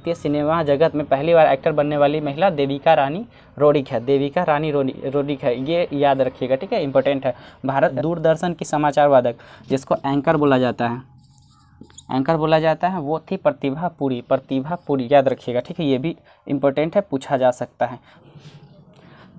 भारतीय सिनेमा जगत में पहली बार एक्टर बनने वाली महिला देविका रानी रोडिक है। देविका रानी रोडिक है, ये याद रखिएगा, ठीक है, इंपॉर्टेंट है। भारत दूरदर्शन की समाचार वादक जिसको एंकर बोला जाता है, एंकर बोला जाता है, वो थी प्रतिभा पुरी। प्रतिभा पुरी याद रखिएगा, ठीक है, ये भी इंपॉर्टेंट है, पूछा जा सकता है।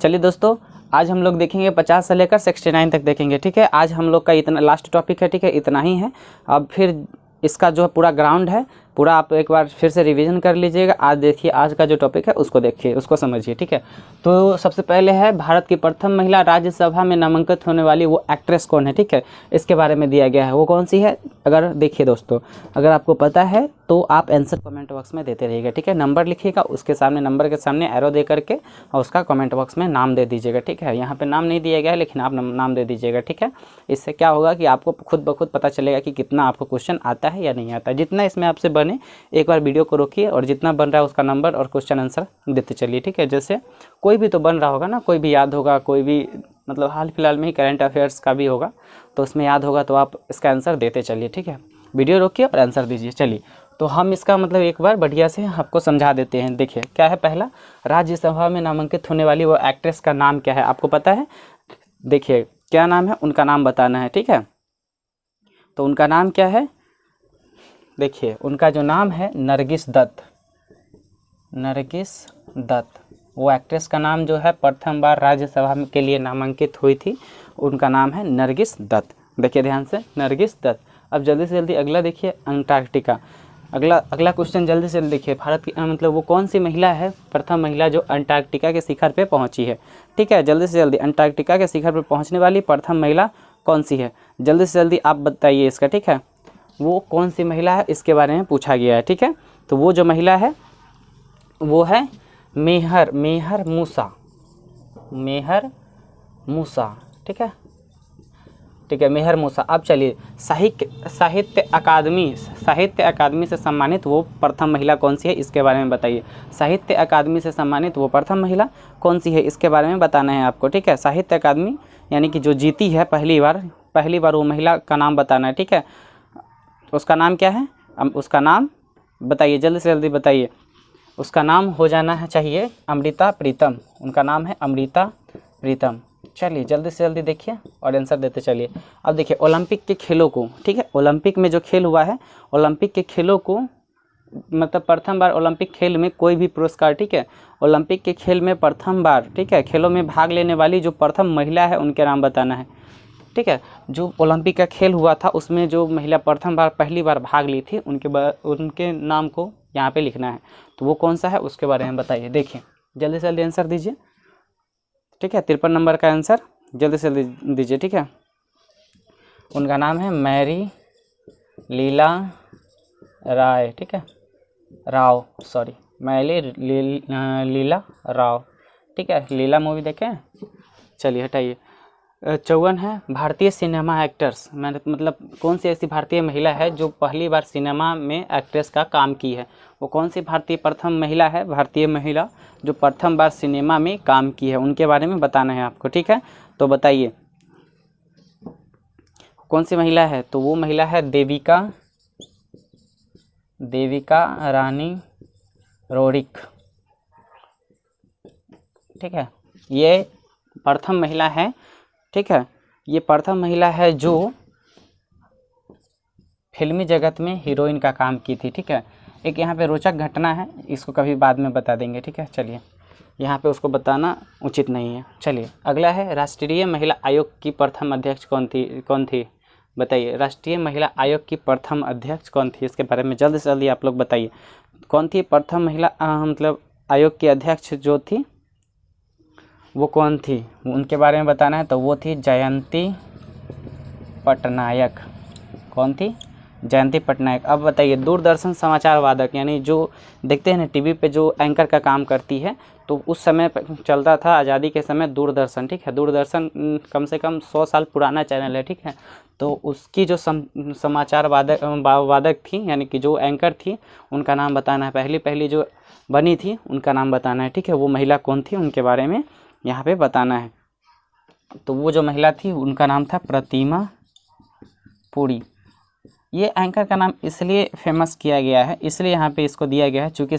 चलिए दोस्तों, आज हम लोग देखेंगे 50 से लेकर 69 तक देखेंगे, ठीक है। आज हम लोग का इतना लास्ट टॉपिक है, ठीक है, इतना ही है। अब फिर इसका जो पूरा ग्राउंड है पूरा आप एक बार फिर से रिवीजन कर लीजिएगा। आज देखिए, आज का जो टॉपिक है उसको देखिए, उसको समझिए, ठीक है। तो सबसे पहले है भारत की प्रथम महिला राज्यसभा में नामांकित होने वाली वो एक्ट्रेस कौन है, ठीक है, इसके बारे में दिया गया है, वो कौन सी है। अगर देखिए दोस्तों, अगर आपको पता है तो आप आंसर कमेंट बॉक्स में देते रहिएगा, ठीक है। नंबर लिखिएगा, उसके सामने नंबर के सामने एरो दे करके और उसका कमेंट बॉक्स में नाम दे दीजिएगा, ठीक है। यहाँ पे नाम नहीं दिया गया है, लेकिन आप नाम दे दीजिएगा, ठीक है। इससे क्या होगा कि आपको खुद ब खुद पता चलेगा कि कितना आपको क्वेश्चन आता है या नहीं आता। जितना इसमें आपसे बने एक बार वीडियो को रोकिए और जितना बन रहा है उसका नंबर और क्वेश्चन आंसर देते चलिए, ठीक है। जैसे कोई भी तो बन रहा होगा ना, कोई भी याद होगा, कोई भी मतलब हाल फिलहाल में ही करंट अफेयर्स का भी होगा तो उसमें याद होगा तो आप इसका आंसर देते चलिए, ठीक है। वीडियो रोकिए और आंसर दीजिए। चलिए, तो हम इसका मतलब एक बार बढ़िया से आपको समझा देते हैं। देखिए क्या है, पहला राज्यसभा में नामांकित होने वाली वो एक्ट्रेस का नाम क्या है, आपको पता है। देखिए क्या नाम है, उनका नाम बताना है, ठीक है। तो उनका नाम क्या है, देखिए उनका जो नाम है नरगिस दत्त। नरगिस दत्त, वो एक्ट्रेस का नाम जो है प्रथम बार राज्यसभा के लिए नामांकित हुई थी, उनका नाम है नरगिस दत्त। देखिए ध्यान से, नरगिस दत्त। अब जल्दी से जल्दी अगला देखिए, अंटार्कटिका। अगला क्वेश्चन जल्दी से देखिए, भारत की मतलब वो कौन सी महिला है, प्रथम महिला जो अंटार्कटिका के शिखर पे पहुंची है, ठीक है। जल्दी से जल्दी अंटार्कटिका के शिखर पे पहुंचने वाली प्रथम महिला कौन सी है, जल्दी से जल्दी आप बताइए इसका, ठीक है। वो कौन सी महिला है इसके बारे में पूछा गया है, ठीक है। तो वो जो महिला है वो है मेहर मूसा। मेहर मूसा, ठीक है, ठीक है, मेहर मूसा। अब चलिए, साहित्य अकादमी से सम्मानित वो प्रथम महिला कौन सी है इसके बारे में बताइए। साहित्य अकादमी से सम्मानित वो प्रथम महिला कौन सी है इसके बारे में बताना है आपको, ठीक है। साहित्य अकादमी यानी कि जो जीती है पहली बार वो महिला का नाम बताना है, ठीक है। उसका नाम क्या है, उसका नाम बताइए, जल्दी से जल्दी बताइए। उसका नाम हो जाना है चाहिए अमृता प्रीतम। उनका नाम है अमृता प्रीतम। चलिए जल्दी से जल्दी देखिए और आंसर देते चलिए। अब देखिए ओलंपिक के खेलों को, ठीक है, ओलंपिक में जो खेल हुआ है, ओलंपिक के खेलों को मतलब प्रथम बार ओलंपिक खेल में कोई भी पुरस्कार, ठीक है, ओलंपिक के खेल में प्रथम बार, ठीक है, खेलों में भाग लेने वाली जो प्रथम महिला है उनके नाम बताना है, ठीक है। जो ओलंपिक का खेल हुआ था उसमें जो महिला पहली बार भाग ली थी उनके नाम को यहाँ पे लिखना है। तो वो कौन सा है उसके बारे में बताइए। देखिए जल्दी से जल्दी आंसर दीजिए, ठीक है। 53 नंबर का आंसर जल्दी से जल्दी दीजिए, ठीक है। उनका नाम है मैरी लीला राय, ठीक है, मैरी लीला राव, ठीक है। लीला मूवी देखें, चलिए हटाइए। 54 है भारतीय सिनेमा एक्टर्स, मतलब कौन सी ऐसी भारतीय महिला है जो पहली बार सिनेमा में एक्ट्रेस का काम की है। वो कौन सी प्रथम महिला है, भारतीय महिला जो प्रथम बार सिनेमा में काम की है, उनके बारे में बताना है आपको, ठीक है। तो बताइए कौन सी महिला है। तो वो महिला है देविका रानी रोडिक, ठीक है। ये प्रथम महिला है, ठीक है। ये प्रथम महिला है जो फिल्मी जगत में हीरोइन का काम की थी, ठीक है। एक यहाँ पे रोचक घटना है, इसको कभी बाद में बता देंगे, ठीक है। चलिए, यहाँ पे उसको बताना उचित नहीं है। चलिए अगला है राष्ट्रीय महिला आयोग की प्रथम अध्यक्ष कौन थी बताइए। राष्ट्रीय महिला आयोग की प्रथम अध्यक्ष कौन थी इसके बारे में जल्दी से जल्दी आप लोग बताइए। कौन थी प्रथम महिला मतलब आयोग की अध्यक्ष जो थी वो कौन थी, उनके बारे में बताना है। तो वो थी जयंती पटनायक। कौन थी, जयंती पटनायक। अब बताइए दूरदर्शन समाचार वादक यानी जो देखते हैं ना टीवी पे जो एंकर का काम करती है, तो उस समय चलता था आज़ादी के समय दूरदर्शन, ठीक है। दूरदर्शन कम से कम 100 साल पुराना चैनल है, ठीक है। तो उसकी जो समाचार वादक थी यानी कि जो एंकर थी उनका नाम बताना है। पहली जो बनी थी उनका नाम बताना है, ठीक है। वो महिला कौन थी उनके बारे में यहाँ पे बताना है। तो वो जो महिला थी उनका नाम था प्रतिमा पुरी। ये एंकर का नाम इसलिए फेमस किया गया है, इसलिए यहाँ पे इसको दिया गया है चूँकि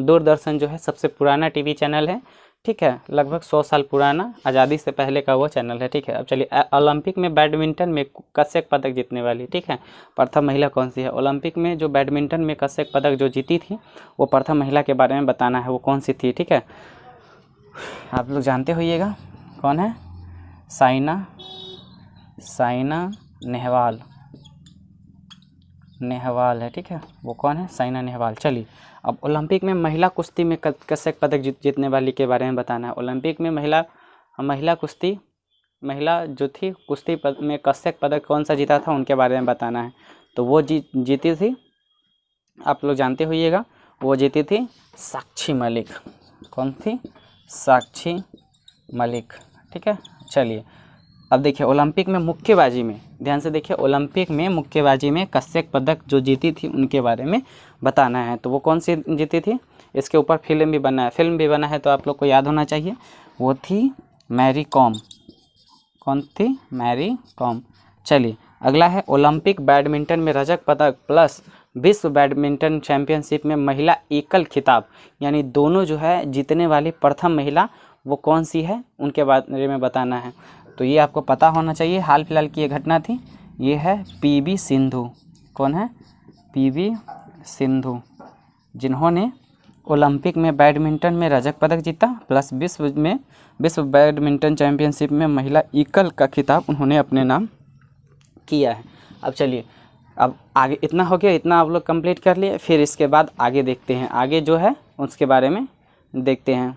दूरदर्शन जो है सबसे पुराना टीवी चैनल है, ठीक है, लगभग 100 साल पुराना, आज़ादी से पहले का वो चैनल है, ठीक है। अब चलिए, ओलंपिक में बैडमिंटन में कश्यप पदक जीतने वाली, ठीक है, प्रथम महिला कौन सी है? ओलंपिक में जो बैडमिंटन में कश्यप पदक जो जीती थी वो प्रथम महिला के बारे में बताना है, वो कौन सी थी, ठीक है। आप लोग जानते होइएगा कौन है? साइना नेहवाल है, ठीक है, वो कौन है? साइना नेहवाल। चलिए, अब ओलंपिक में महिला कुश्ती में कश्यप पदक जीतने वाली के बारे में बताना है। ओलंपिक में महिला जो थी कुश्ती में कश्यप पदक कौन सा जीता था उनके बारे में बताना है। तो वो जीती थी, आप लोग जानते होइएगा, वो जीती थी साक्षी मलिक। कौन थी? साक्षी मलिक, ठीक है। चलिए, अब देखिए ओलंपिक में मुक्केबाजी में, ध्यान से देखिए, ओलंपिक में मुक्केबाजी में कश्यप पदक जो जीती थी उनके बारे में बताना है। तो वो कौन सी जीती थी? इसके ऊपर फिल्म भी बना है, तो आप लोग को याद होना चाहिए, वो थी मैरी कॉम। कौन थी? मैरी कॉम। चलिए, अगला है ओलंपिक बैडमिंटन में रजत पदक प्लस विश्व बैडमिंटन चैंपियनशिप में महिला एकल खिताब, यानी दोनों जो है जीतने वाली प्रथम महिला वो कौन सी है उनके बारे में बताना है। तो ये आपको पता होना चाहिए, हाल फिलहाल की ये घटना थी, ये है पीवी सिंधु। कौन है? पीवी सिंधु, जिन्होंने ओलंपिक में बैडमिंटन में रजत पदक जीता प्लस विश्व बैडमिंटन चैंपियनशिप में महिला एकल का खिताब उन्होंने अपने नाम किया है। अब चलिए, अब आगे इतना हो गया, इतना आप लोग कंप्लीट कर लिए, फिर इसके बाद आगे देखते हैं, आगे जो है उसके बारे में देखते हैं।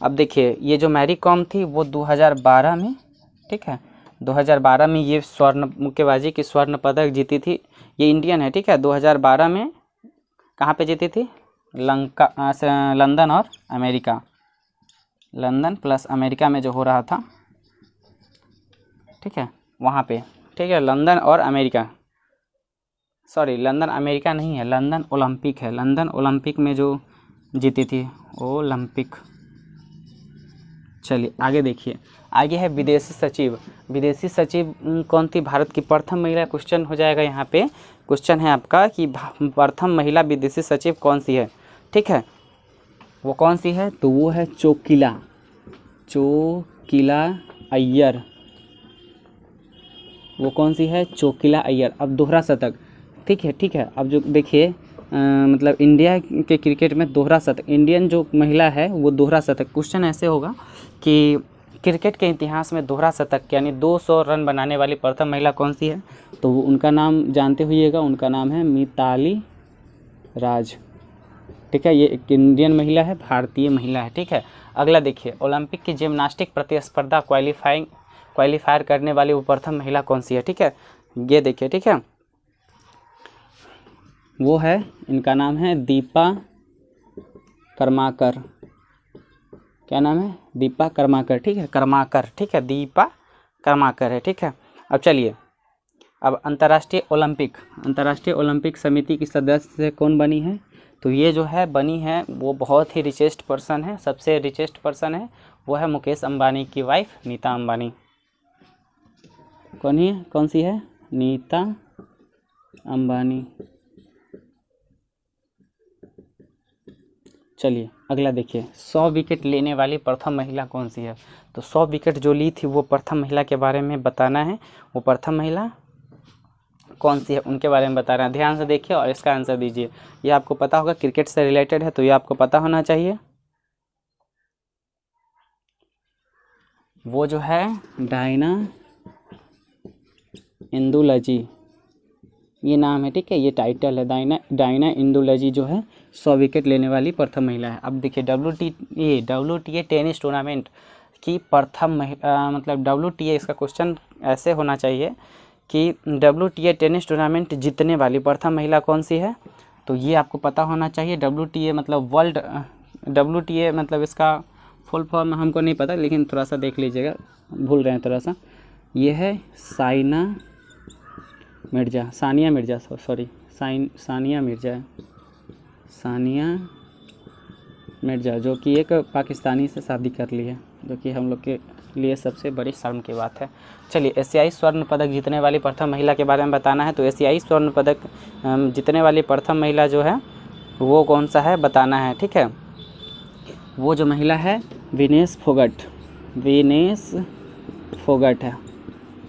अब देखिए, ये जो मैरी कॉम थी वो 2012 में, ठीक है, 2012 में ये मुक्केबाजी की स्वर्ण पदक जीती थी। ये इंडियन है, ठीक है। 2012 में कहाँ पे जीती थी? लंदन और अमेरिका, लंदन प्लस अमेरिका में जो हो रहा था, ठीक है, वहाँ पे, ठीक है, लंदन और अमेरिका, सॉरी लंदन अमेरिका नहीं है, लंदन ओलंपिक है, लंदन ओलंपिक में जो जीती थी ओलंपिक। चलिए आगे देखिए, आगे है विदेशी सचिव। विदेशी सचिव कौन थी? भारत की प्रथम महिला। क्वेश्चन हो जाएगा यहाँ पे, क्वेश्चन है आपका कि प्रथम महिला विदेशी सचिव कौन सी है, ठीक है, वो कौन सी है? तो वो है चोकिला अय्यर। वो कौन सी है? चोकिला अय्यर। अब दोहरा शतक, ठीक है। अब जो देखिए मतलब इंडिया के क्रिकेट में दोहरा शतक, इंडियन जो महिला है वो दोहरा शतक, क्वेश्चन ऐसे होगा कि क्रिकेट के इतिहास में दोहरा शतक यानी 200 रन बनाने वाली प्रथम महिला कौन सी है? तो वो उनका नाम जानते होइएगा, उनका नाम है मिताली राज, ठीक है। ये एक इंडियन महिला है, भारतीय महिला है, ठीक है। अगला देखिए, ओलंपिक की जिम्नास्टिक प्रतिस्पर्धा क्वालिफायर करने वाली वो प्रथम महिला कौन सी है, ठीक है। ये देखिए, ठीक है, वो है, इनका नाम है दीपा कर्माकर। क्या नाम है? दीपा कर्माकर, ठीक है, ठीक है, दीपा कर्माकर है, ठीक है। अब चलिए, अब अंतर्राष्ट्रीय ओलंपिक समिति की सदस्य कौन बनी है? तो ये जो है बनी है वो बहुत ही रिचेस्ट पर्सन है, सबसे रिचेस्ट पर्सन है, वो है मुकेश अंबानी की वाइफ नीता अंबानी। कौन सी है? नीता अंबानी। चलिए अगला देखिए, 100 विकेट लेने वाली प्रथम महिला कौन सी है? तो 100 विकेट जो ली थी वो प्रथम महिला के बारे में बताना है, वो प्रथम महिला कौन सी है उनके बारे में बताना है। ध्यान से देखिए और इसका आंसर दीजिए। ये आपको पता होगा, क्रिकेट से रिलेटेड है तो ये आपको पता होना चाहिए। वो जो है डायना इंदुलजी, ये नाम है, ठीक है, ये टाइटल है, डायना इंदुलजी जो है 100 विकेट लेने वाली प्रथम महिला है। अब देखिए, WTA टेनिस टूर्नामेंट की प्रथम मतलब WTA, इसका क्वेश्चन ऐसे होना चाहिए कि WTA टेनिस टूर्नामेंट जीतने वाली प्रथम महिला कौन सी है? तो ये आपको पता होना चाहिए। WTA मतलब इसका फुल फॉर्म हमको नहीं पता, लेकिन थोड़ा सा देख लीजिएगा, भूल रहे हैं थोड़ा सा। ये है सानिया मिर्ज़ा, सानिया मिर्ज़ा, जो कि एक पाकिस्तानी से शादी कर ली है, जो कि हम लोग के लिए सबसे बड़ी शर्म की बात है। चलिए, एशियाई स्वर्ण पदक जीतने वाली प्रथम महिला के बारे में बताना है। तो एशियाई स्वर्ण पदक जीतने वाली प्रथम महिला जो है वो कौन सा है बताना है, ठीक है। वो जो महिला है विनेश फोगट, विनेश फोगट है।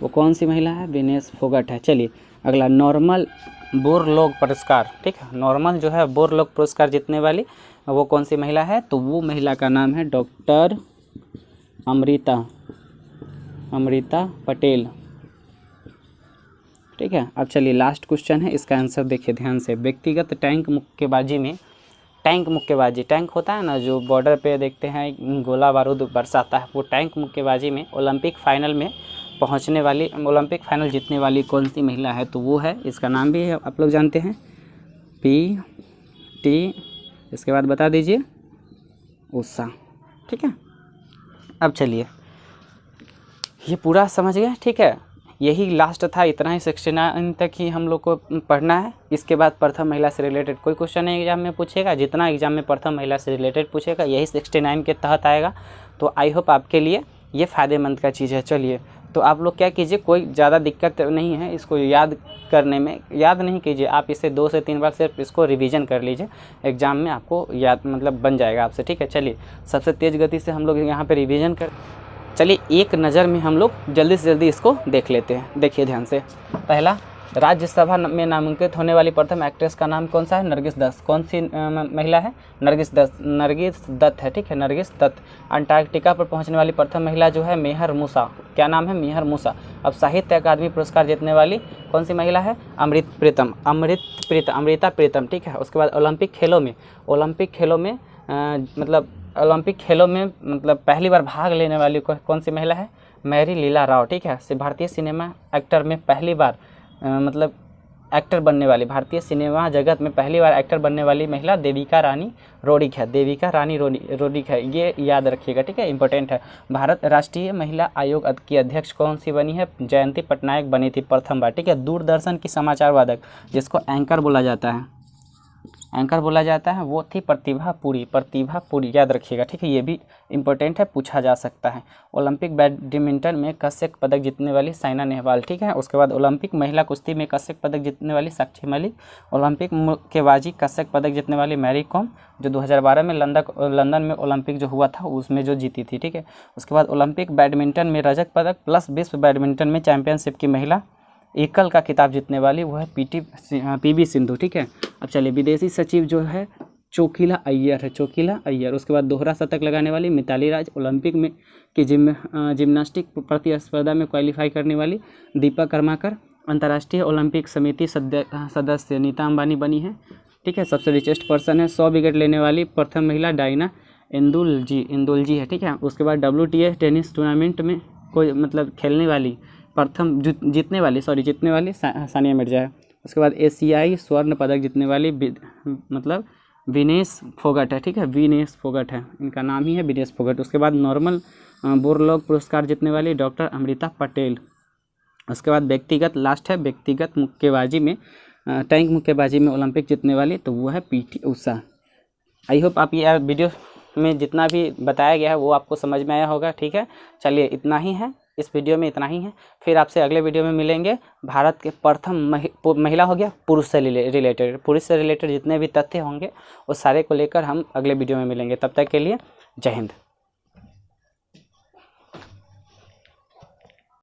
वो कौन सी महिला है? विनेश फोगट है। चलिए अगला, नॉर्मल बोरलॉग पुरस्कार, ठीक है। नॉर्मल जो है बोरलॉग पुरस्कार जीतने वाली वो कौन सी महिला है? तो वो महिला का नाम है डॉक्टर अमृता पटेल, ठीक है। अब चलिए लास्ट क्वेश्चन है, इसका आंसर देखिए ध्यान से। व्यक्तिगत टैंक मुक्केबाजी में, टैंक मुक्केबाजी, टैंक होता है ना जो बॉर्डर पे देखते हैं गोला बारूद बरसाता है, वो टैंक मुक्केबाजी में ओलंपिक फाइनल में पहुंचने वाली, ओलंपिक फाइनल जीतने वाली कौन सी महिला है? तो वो है, इसका नाम भी आप लोग जानते हैं, PT, इसके बाद बता दीजिए उषा, ठीक है। अब चलिए ये पूरा समझ गए, ठीक है। यही लास्ट था, इतना ही 69 तक ही हम लोग को पढ़ना है। इसके बाद प्रथम महिला से रिलेटेड कोई क्वेश्चन एग्जाम में पूछेगा, जितना एग्जाम में प्रथम महिला से रिलेटेड पूछेगा यही 69 के तहत आएगा। तो आई होप आपके लिए ये फ़ायदेमंद का चीज़ है। चलिए तो आप लोग क्या कीजिए, कोई ज़्यादा दिक्कत नहीं है इसको याद करने में, याद नहीं कीजिए आप, इसे 2 से 3 बार सिर्फ इसको रिवीजन कर लीजिए, एग्जाम में आपको याद मतलब बन जाएगा आपसे, ठीक है। चलिए सबसे तेज़ गति से हम लोग यहाँ पे रिवीजन कर, चलिए एक नज़र में हम लोग जल्दी से जल्दी इसको देख लेते हैं। देखिए ध्यान से, पहला, राज्यसभा में नामांकित होने वाली प्रथम एक्ट्रेस का नाम कौन सा है? नरगिस दत्त। कौन सी महिला है? नरगिस दत्त है, ठीक है, नरगिस दत्त। अंटार्कटिका पर पहुंचने वाली प्रथम महिला जो है मेहर मूसा, क्या नाम है? मेहर मूसा। अब साहित्य अकादमी पुरस्कार जीतने वाली कौन सी महिला है? अमृता प्रीतम, ठीक है। उसके बाद ओलंपिक खेलों में ओलंपिक खेलों में पहली बार भाग लेने वाली कौन सी महिला है? मैरी लीला राव, ठीक है। भारतीय सिनेमा एक्टर में पहली बार एक्टर बनने वाली, भारतीय सिनेमा जगत में पहली बार एक्टर बनने वाली महिला देविका रानी रोडिक है, देविका रानी रोडिक है, ये याद रखिएगा, ठीक है, इंपॉर्टेंट है। भारत राष्ट्रीय महिला आयोग की अध्यक्ष कौन सी बनी है? जयंती पटनायक बनी थी प्रथम बार, ठीक है। दूरदर्शन की समाचार वादक जिसको एंकर बोला जाता है, वो थी प्रतिभा पूरी, याद रखिएगा, ठीक है, ये भी इंपॉर्टेंट है, पूछा जा सकता है। ओलंपिक बैडमिंटन में कश्यप पदक जीतने वाली साइना नेहवाल, ठीक है। उसके बाद ओलंपिक महिला कुश्ती में कश्यप पदक जीतने वाली साक्षी मलिक। ओलंपिक मुक्केबाजी कश्यप पदक जीतने वाली मैरी कॉम, जो 2012 में लंदन में ओलंपिक जो हुआ था उसमें जो जीती थी, ठीक है। उसके बाद ओलंपिक बैडमिंटन में रजत पदक प्लस विश्व बैडमिंटन में चैंपियनशिप की महिला एकल का खिताब जीतने वाली वो है PV सिंधु, ठीक है। अब चलिए, विदेशी सचिव जो है चोकिला अय्यर। उसके बाद दोहरा शतक लगाने वाली मिताली राज। ओलंपिक में की जिम्नास्टिक प्रतिस्पर्धा में क्वालिफाई करने वाली दीपा कर्माकर। अंतर्राष्ट्रीय ओलंपिक समिति सदस्य नीता अंबानी बनी है, ठीक है। सबसे रिचेस्ट पर्सन है। 100 विकेट लेने वाली प्रथम महिला डायना इंदुलजी है, ठीक है। उसके बाद WTA टेनिस टूर्नामेंट में कोई खेलने वाली प्रथम जीतने वाली सानिया मिर्जा है। उसके बाद एशियाई स्वर्ण पदक जीतने वाली विनेश फोगट है, ठीक है, विनेश फोगट है, इनका नाम ही है विनेश फोगट। उसके बाद नॉर्मल बोरलॉग पुरस्कार जीतने वाली डॉक्टर अमृता पटेल। उसके बाद व्यक्तिगत मुक्केबाजी में टैंक मुक्केबाजी में ओलंपिक जीतने वाली तो वो है PT उषा। आई होप आप ये वीडियो में जितना भी बताया गया है वो आपको समझ में आया होगा, ठीक है। चलिए इतना ही है, इस वीडियो में इतना ही है। फिर आपसे अगले वीडियो में मिलेंगे। भारत के प्रथम महिला हो गया, पुरुष से रिलेटेड जितने भी तथ्य होंगे वो सारे को लेकर हम अगले वीडियो में मिलेंगे। तब तक के लिए जय हिंद।